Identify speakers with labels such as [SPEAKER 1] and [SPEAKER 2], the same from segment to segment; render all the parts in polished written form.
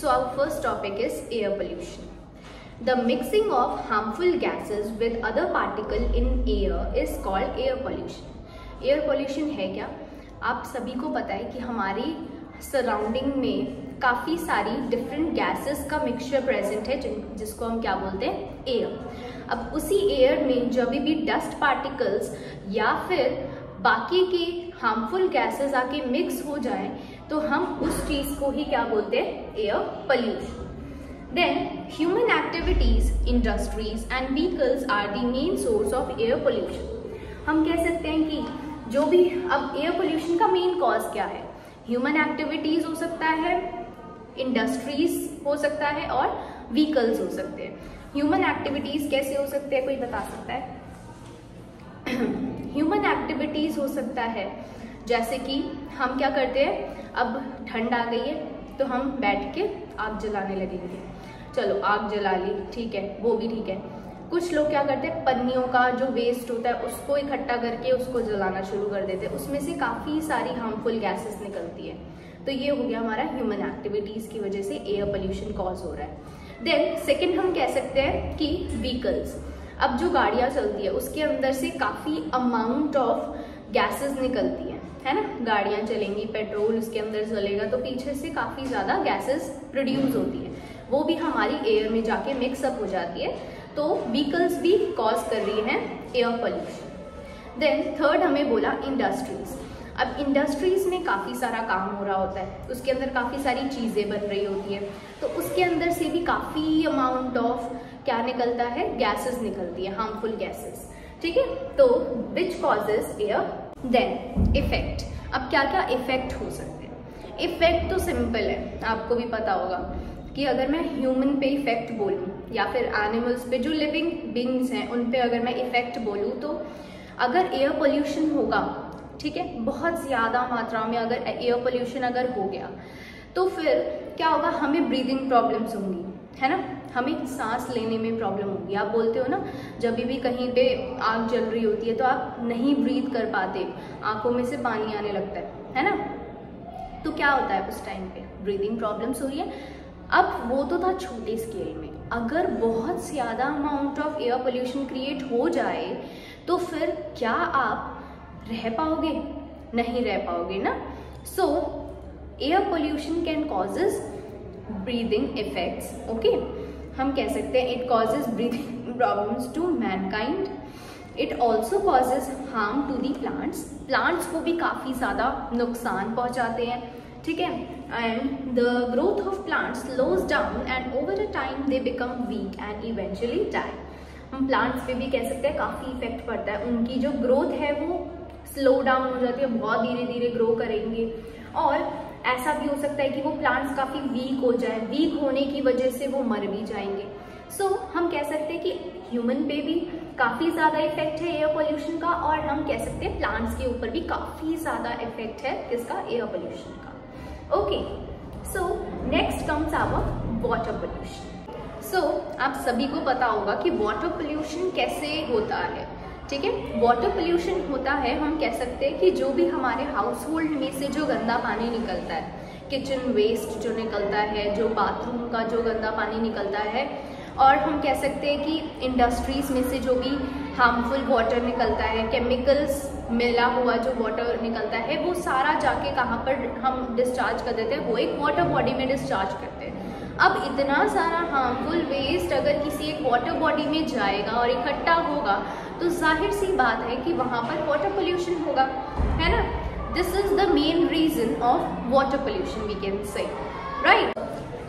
[SPEAKER 1] So our first topic is air pollution. The mixing of harmful gases with other particle in air is called air pollution. Air pollution है क्या? आप सभी को पता है कि हमारी सराउंडिंग में काफ़ी सारी डिफरेंट गैसेस का मिक्सचर प्रेजेंट है जिसको हम क्या बोलते हैं, एयर। अब उसी एयर में जब भी डस्ट पार्टिकल्स या फिर बाकी के हार्मफुल गैसेस आके मिक्स हो जाएं तो हम उस चीज़ को ही क्या बोलते हैं, air pollution. Then human activities, industries and vehicles are the main source of air pollution. हम कह सकते हैं कि जो भी अब एयर पोल्यूशन का मेन कॉज क्या है, ह्यूमन एक्टिविटीज हो सकता है, इंडस्ट्रीज हो सकता है और व्हीकल्स हो सकते हैं। ह्यूमन एक्टिविटीज कैसे हो सकते हैं, कोई बता सकता है? ह्यूमन एक्टिविटीज हो सकता है जैसे कि हम क्या करते हैं, अब ठंड आ गई है तो हम बैठ के आग जलाने लगेंगे। चलो आग जला ली, ठीक है, वो भी ठीक है। कुछ लोग क्या करते हैं, पन्नियों का जो वेस्ट होता है उसको इकट्ठा करके उसको जलाना शुरू कर देते हैं, उसमें से काफ़ी सारी हार्मफुल गैसेस निकलती है। तो ये हो गया हमारा ह्यूमन एक्टिविटीज़ की वजह से एयर पोल्यूशन कॉज हो रहा है। देन सेकेंड हम कह सकते हैं कि व्हीकल्स, अब जो गाड़ियाँ चलती है उसके अंदर से काफ़ी अमाउंट ऑफ गैसेस निकलती है ना। गाड़ियाँ चलेंगी, पेट्रोल उसके अंदर चलेगा तो पीछे से काफ़ी ज़्यादा गैसेस प्रोड्यूस होती है, वो भी हमारी एयर में जाके मिक्सअप हो जाती है। तो व्हीकल्स भी कॉज कर रही हैं एयर पोल्यूशन। देन थर्ड हमें बोला इंडस्ट्रीज। अब इंडस्ट्रीज में काफ़ी सारा काम हो रहा होता है, उसके अंदर काफ़ी सारी चीज़ें बन रही होती है, तो उसके अंदर से भी काफ़ी अमाउंट ऑफ क्या निकलता है, गैसेस निकलती है, हार्मफुल गैसेस, ठीक है। तो which causes air. Then effect. अब क्या क्या इफेक्ट हो सकते हैं? इफेक्ट तो सिंपल है, आपको भी पता होगा कि अगर मैं ह्यूमन पे इफेक्ट बोलूँ या फिर एनिमल्स पे, जो लिविंग बींग्स हैं उन पे अगर मैं इफेक्ट बोलूँ, तो अगर एयर पोल्यूशन होगा, ठीक है, बहुत ज़्यादा मात्रा में अगर एयर पोल्यूशन अगर हो गया तो फिर क्या होगा, हमें ब्रीदिंग प्रॉब्लम्स होंगी, है ना, हमें सांस लेने में प्रॉब्लम होगी। आप बोलते हो ना, जब भी कहीं पे आग जल रही होती है तो आप नहीं ब्रीथ कर पाते, आंखों में से पानी आने लगता है ना। तो क्या होता है उस टाइम पे, ब्रीदिंग प्रॉब्लम्स हो रही है। अब वो तो था छोटे स्केल में, अगर बहुत ज़्यादा amount of air pollution create हो जाए तो फिर क्या आप रह पाओगे? नहीं रह पाओगे ना। So air pollution can causes breathing effects, okay. हम कह सकते हैं it causes breathing problems to mankind. It also causes harm to the plants. Plants को भी काफ़ी ज़्यादा नुकसान पहुँचाते हैं, ठीक है। And the growth of plants slows down and over a time they become weak and eventually die. हम प्लांट्स पे भी कह सकते हैं काफ़ी इफेक्ट पड़ता है, उनकी जो ग्रोथ है वो स्लो डाउन हो जाती है, बहुत धीरे धीरे ग्रो करेंगे। और ऐसा भी हो सकता है कि वो प्लांट्स काफ़ी वीक हो जाए, वीक होने की वजह से वो मर भी जाएंगे। सो हम कह सकते हैं कि ह्यूमन पे भी काफ़ी ज़्यादा इफेक्ट है एयर पोल्यूशन का, और हम कह सकते हैं प्लांट्स के ऊपर भी काफ़ी ज़्यादा इफेक्ट है किसका, एयर पोल्यूशन का, okay. So next comes our water pollution. So आप सभी को पता होगा कि वाटर पोल्यूशन कैसे होता है, ठीक है। वाटर पोल्यूशन होता है, हम कह सकते हैं कि जो भी हमारे हाउस होल्ड में से जो गंदा पानी निकलता है, किचन वेस्ट जो निकलता है, जो बाथरूम का जो गंदा पानी निकलता है, और हम कह सकते हैं कि इंडस्ट्रीज में से जो भी हार्मफुल वाटर निकलता है, केमिकल्स मिला हुआ जो वाटर निकलता है, वो सारा जाके कहाँ पर हम डिस्चार्ज कर देते हैं, वो एक वाटर बॉडी में डिस्चार्ज करते हैं। अब इतना सारा हार्मफुल वेस्ट अगर किसी एक वाटर बॉडी में जाएगा और इकट्ठा होगा तो जाहिर सी बात है कि वहाँ पर वाटर पोल्यूशन होगा, है ना। This is the main reason of water pollution, we can say, right.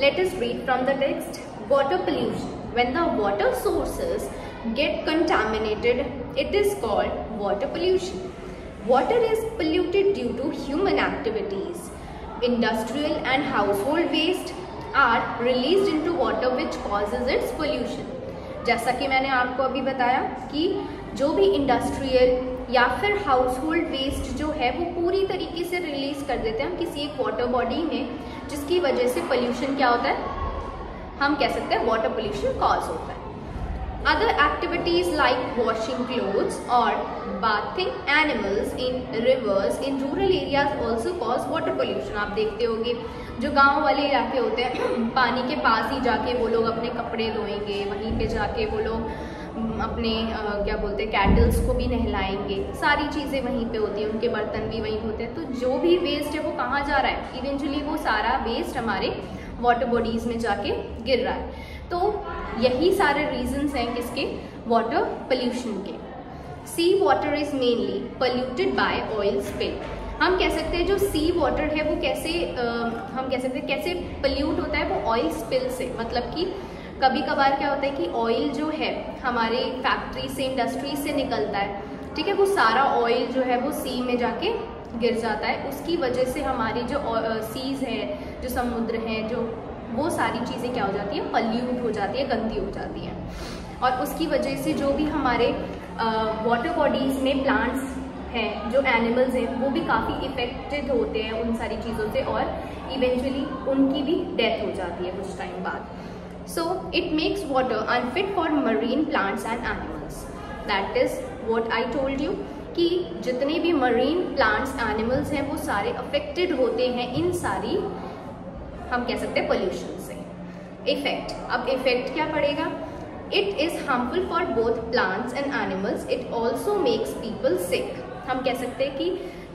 [SPEAKER 1] Let us read from the text. Water pollution, when the water sources get contaminated, it is called water pollution. Water is polluted due to human activities. Industrial and household waste are released into water which causes its pollution. जैसा कि मैंने आपको अभी बताया कि जो भी industrial या फिर हाउस होल्ड वेस्ट जो है वो पूरी तरीके से रिलीज कर देते हैं हम किसी एक वाटर बॉडी में, जिसकी वजह से पोल्यूशन क्या होता है, हम कह सकते हैं वाटर पोल्यूशन कॉज होता है। Other activities like washing clothes or bathing animals in rivers in rural areas also cause water pollution. आप देखते होंगे जो गांव वाले इलाके होते हैं पानी के पास ही जाके वो लोग अपने कपड़े धोएंगे, वहीं पे जाके वो लोग अपने क्या बोलते हैं कैटल्स को भी नहलाएंगे, सारी चीज़ें वहीं पे होती हैं, उनके बर्तन भी वहीं होते हैं। तो जो भी वेस्ट है वो कहाँ जा रहा है, इवेंचुअली वो सारा वेस्ट हमारे वाटर बॉडीज़ में जाके गिर रहा है। तो यही सारे रीजंस हैं किसके, वाटर पोल्यूशन के। Sea water is mainly polluted by oil spill. हम कह सकते हैं जो सी वाटर है वो कैसे हम कह सकते हैं कैसे पोल्यूट होता है, वो ऑयल स्पिल से। मतलब कि कभी कभार क्या होता है कि ऑयल जो है हमारे फैक्ट्री से, इंडस्ट्री से निकलता है, ठीक है, वो सारा ऑयल जो है वो सी में जाके गिर जाता है। उसकी वजह से हमारी जो सीज है, जो समुद्र हैं, जो वो सारी चीज़ें क्या हो जाती है, पल्यूट हो जाती है, गंदी हो जाती हैं। और उसकी वजह से जो भी हमारे वाटर बॉडीज़ में प्लांट्स हैं, जो एनिमल्स हैं, वो भी काफ़ी इफेक्टेड होते हैं उन सारी चीज़ों से, और इवेंचुअली उनकी भी डेथ हो जाती है कुछ टाइम बाद। So it makes water unfit for marine plants and animals. That is what I told you कि जितने भी मरीन प्लांट्स एनिमल्स हैं वो सारे अफेक्टेड होते हैं इन सारी, हम कह सकते हैं, पोल्यूशन से। इफेक्ट, अब इफेक्ट क्या पड़ेगा, it is harmful for both plants and animals, it also makes people sick. हम कह सकते हैं कि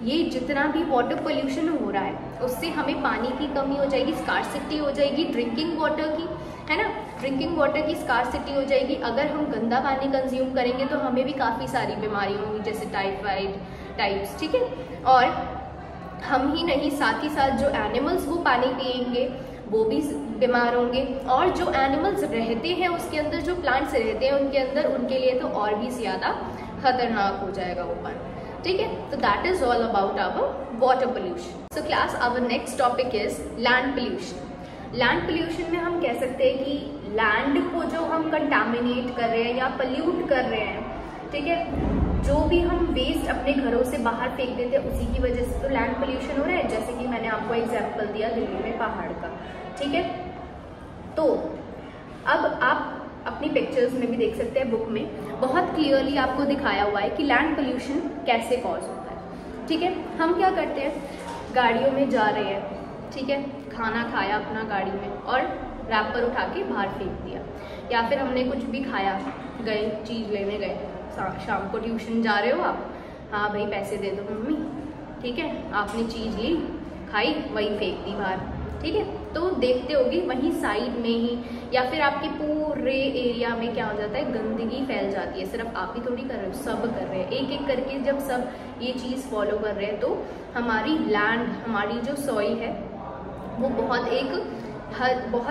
[SPEAKER 1] ये जितना भी वाटर पोल्यूशन हो रहा है उससे हमें पानी की कमी हो जाएगी, स्कार्सिटी हो जाएगी ड्रिंकिंग वाटर की, है ना, ड्रिंकिंग वाटर की स्कार्सिटी हो जाएगी। अगर हम गंदा पानी कंज्यूम करेंगे तो हमें भी काफ़ी सारी बीमारियाँ होंगी, जैसे टाइफाइड टाइप्स, ठीक है। और हम ही नहीं, साथ ही साथ जो एनिमल्स वो पानी पिएंगे वो भी बीमार होंगे, और जो एनिमल्स रहते हैं उसके अंदर, जो प्लांट्स रहते हैं उनके अंदर, उनके लिए तो और भी ज़्यादा खतरनाक हो जाएगा वो पानी, ठीक है। तो that is all about our water pollution. So class, our next topic is land pollution. Land pollution में हम कह सकते हैं कि लैंड को जो हम कंटामिनेट कर रहे हैं या पोल्यूट कर रहे हैं, ठीक है, जो भी हम वेस्ट अपने घरों से बाहर फेंक देते हैं उसी की वजह से तो लैंड पोल्यूशन हो रहा है। जैसे कि मैंने आपको एग्जांपल दिया दिल्ली में पहाड़ का, ठीक है। तो अब आप अपनी पिक्चर्स में भी देख सकते हैं, बुक में बहुत क्लियरली आपको दिखाया हुआ है कि लैंड पोल्यूशन कैसे कॉज होता है, ठीक है। हम क्या करते हैं, गाड़ियों में जा रहे हैं, ठीक है, खाना खाया अपना गाड़ी में और रैपर उठा के बाहर फेंक दिया, या फिर हमने कुछ भी खाया, गए चीज़ लेने गए, शाम को ट्यूशन जा रहे हो आप, हाँ भाई पैसे दे दो मम्मी, ठीक है, आपने चीज़ ली, खाई, वही फेंक दी बाहर, ठीक है। तो देखते होगे वहीं साइड में ही या फिर आपके पूरे एरिया में क्या हो जाता है, गंदगी फैल जाती है। सिर्फ आप ही थोड़ी कर रहे हो, सब कर रहे हैं, एक एक करके जब सब ये चीज़ फॉलो कर रहे हैं तो हमारी लैंड, हमारी जो सॉइल है वो बहुत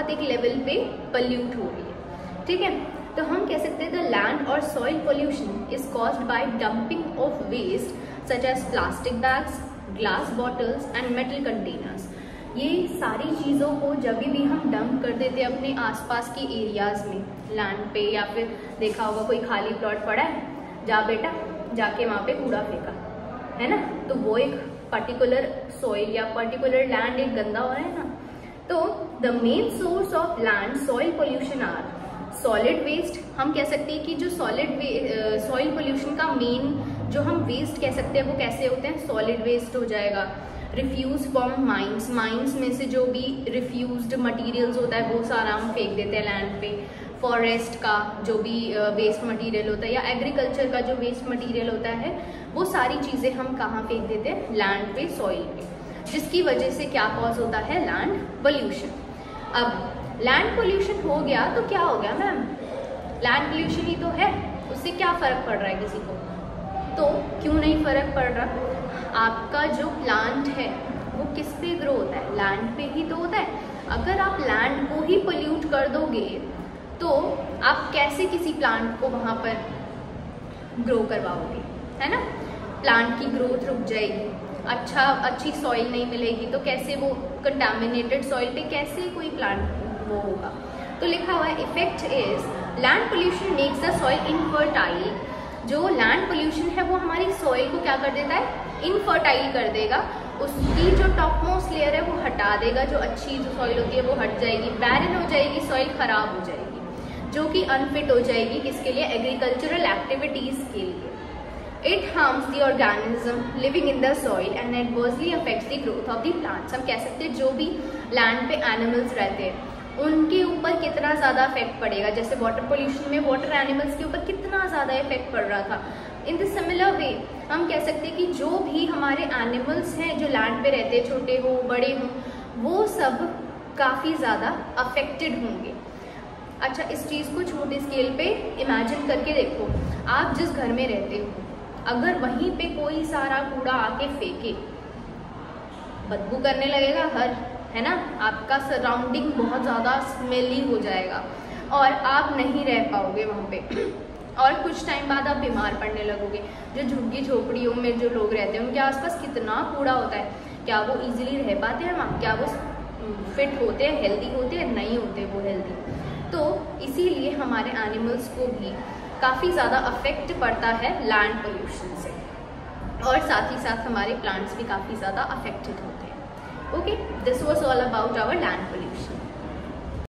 [SPEAKER 1] एक लेवल पे पोल्यूट हो रही है, ठीक है। तो हम कह सकते हैं द लैंड और soil pollution is caused by dumping of waste such as plastic bags, glass bottles and metal containers. ये सारी चीज़ों को जब भी हम डंप कर देते हैं अपने आसपास के एरियाज़ में, लैंड पे, या फिर देखा होगा कोई खाली प्लॉट पड़ा है, जा बेटा जाके वहाँ पे कूड़ा फेंका, है ना, तो वो एक पर्टिकुलर सॉइल या पर्टिकुलर लैंड एक गंदा हो रहा है ना। तो the main source of land soil pollution are solid waste. हम कह सकते हैं कि जो सॉइल पोल्यूशन का मेन जो हम वेस्ट कह सकते हैं वो कैसे होते हैं, सॉलिड वेस्ट हो जाएगा। रिफ्यूज फ्रॉम माइंस, माइंस में से जो भी रिफ्यूज्ड मटेरियल्स होता है वो सारा हम फेंक देते हैं लैंड पे। फॉरेस्ट का जो भी वेस्ट मटेरियल होता है या एग्रीकल्चर का जो वेस्ट मटेरियल होता है वो सारी चीज़ें हम कहाँ फेंक देते हैं, लैंड पे, सॉइल पे, जिसकी वजह से क्या कॉज होता है, लैंड पोल्यूशन। अब लैंड पोल्यूशन हो गया तो क्या हो गया मैम, लैंड पोल्यूशन ही तो है, उससे क्या फ़र्क पड़ रहा है किसी को, तो क्यों नहीं फ़र्क पड़ रहा, आपका जो प्लांट है वो किस पे ग्रो होता है, लैंड पे ही तो होता है। अगर आप लैंड को ही पोल्यूट कर दोगे तो आप कैसे किसी प्लांट को वहाँ पर ग्रो करवाओगे, है ना, प्लांट की ग्रोथ रुक जाएगी, अच्छी सॉइल नहीं मिलेगी, तो कैसे वो कंटामिनेटेड सॉइल पे कैसे कोई प्लांट वो होगा। तो लिखा हुआ है effect is land pollution makes the soil infertile. जो लैंड पोल्यूशन है वो हमारी सॉइल को क्या कर देता है, इनफर्टाइल कर देगा, उसकी जो टॉप मोस्ट लेयर है वो हटा देगा, जो अच्छी जो सॉइल होती है वो हट जाएगी, बैरन हो जाएगी, सॉइल खराब हो जाएगी। जो कि अनफिट हो जाएगी किसके लिए, एग्रीकल्चरल एक्टिविटीज के लिए। It harms the organism living in the soil and adversely affects the growth of the plants. हम कह सकते हैं जो भी लैंड पे एनिमल्स रहते हैं उनके ऊपर कितना ज़्यादा इफेक्ट पड़ेगा। जैसे वाटर पोल्यूशन में वाटर एनिमल्स के ऊपर कितना ज़्यादा इफेक्ट पड़ रहा था, इन द सिमिलर वे हम कह सकते हैं कि जो भी हमारे एनिमल्स हैं जो लैंड पे रहते हैं, छोटे हो बड़े हों, वो सब काफ़ी ज़्यादा अफेक्टेड होंगे। अच्छा, इस चीज़ को छोटे स्केल पे इमेजिन करके देखो, आप जिस घर में रहते हो अगर वहीं पे कोई सारा कूड़ा आके फेंके, बदबू करने लगेगा घर, है ना, आपका सराउंडिंग बहुत ज़्यादा स्मेली हो जाएगा और आप नहीं रह पाओगे वहाँ पे और कुछ टाइम बाद आप बीमार पड़ने लगोगे। जो झुग्गी झोपड़ियों में जो लोग रहते हैं उनके आसपास कितना कूड़ा होता है, क्या वो इजीली रह पाते हैं वहाँ, क्या वो फिट होते हैं, हेल्दी होते हैं, नहीं होते वो हेल्दी। तो इसीलिए हमारे एनिमल्स को भी काफ़ी ज़्यादा अफेक्ट पड़ता है लैंड पोल्यूशन से, और साथ ही साथ हमारे प्लांट्स भी काफ़ी ज़्यादा अफेक्टेड होते हैं। Okay, this was all about our land pollution.